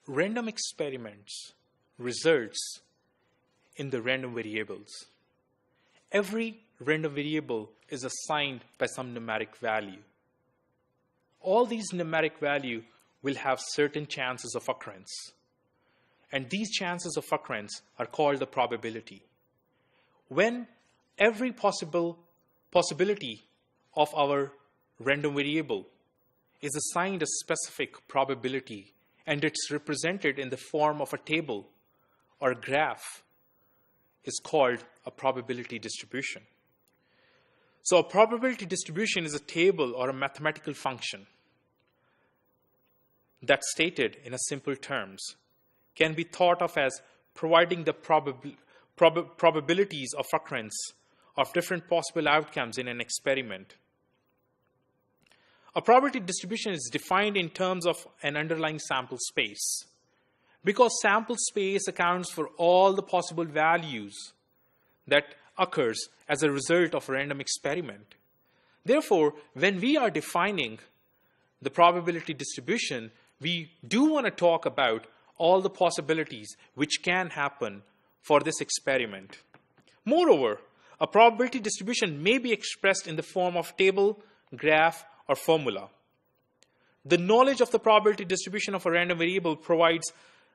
random experiments results in the random variables. Every random variable is assigned by some numeric value. All these numeric value will have certain chances of occurrence. And these chances of occurrence are called the probability. When every possibility of our random variable is assigned a specific probability and it's represented in the form of a table or a graph, is called a probability distribution. So a probability distribution is a table or a mathematical function that, stated in a simple terms, can be thought of as providing the probabilities of occurrence of different possible outcomes in an experiment. A probability distribution is defined in terms of an underlying sample space. Because sample space accounts for all the possible values that occurs as a result of a random experiment. Therefore, when we are defining the probability distribution, we do want to talk about all the possibilities which can happen for this experiment. Moreover, a probability distribution may be expressed in the form of table, graph, or formula. The knowledge of the probability distribution of a random variable provides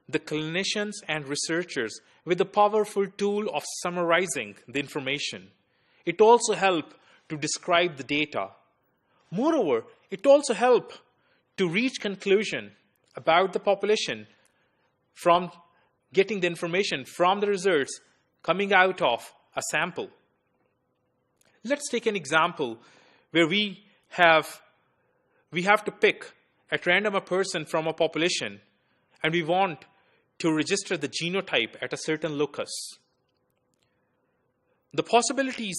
the clinicians and researchers with the powerful tool of summarizing the information. It also helps to describe the data. Moreover, it also helps to reach conclusion about the population from getting the information from the results coming out of a sample. Let's take an example where we have to pick at random a person from a population and we want to register the genotype at a certain locus. The possibilities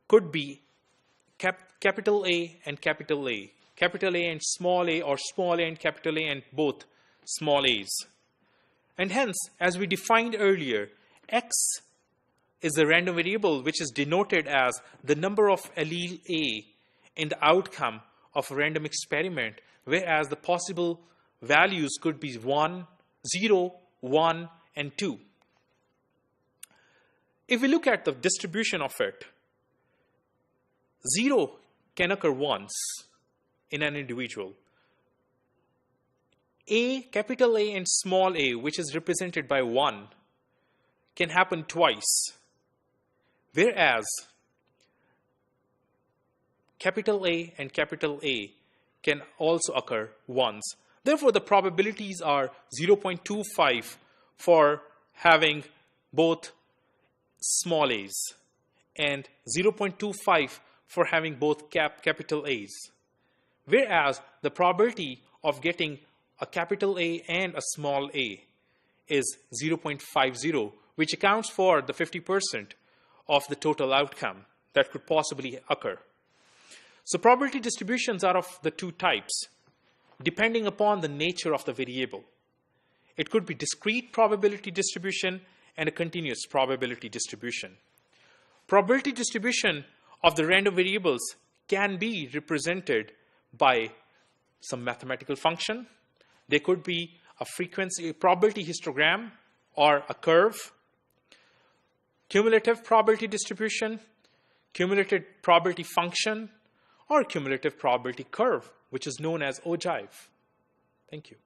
could be capital A and capital A and small a, or small a and capital A and both small a's. And hence, as we defined earlier, X is the random variable which is denoted as the number of allele A in the outcome of a random experiment, whereas the possible values could be 1, 0, 1, and 2. If we look at the distribution of it, 0 can occur once in an individual. Capital A and small a, which is represented by 1, can happen twice, whereas capital A and capital A can also occur once. Therefore, the probabilities are 0.25 for having both small a's and 0.25 for having both capital A's. Whereas the probability of getting a capital A and a small a is 0.50, which accounts for the 50% of the total outcome that could possibly occur. So probability distributions are of the two types, depending upon the nature of the variable. It could be discrete probability distribution and a continuous probability distribution. Probability distribution of the random variables can be represented by some mathematical function. There could be a frequency probability histogram or a curve, cumulative probability distribution, cumulative probability function, or cumulative probability curve, which is known as ogive. Thank you.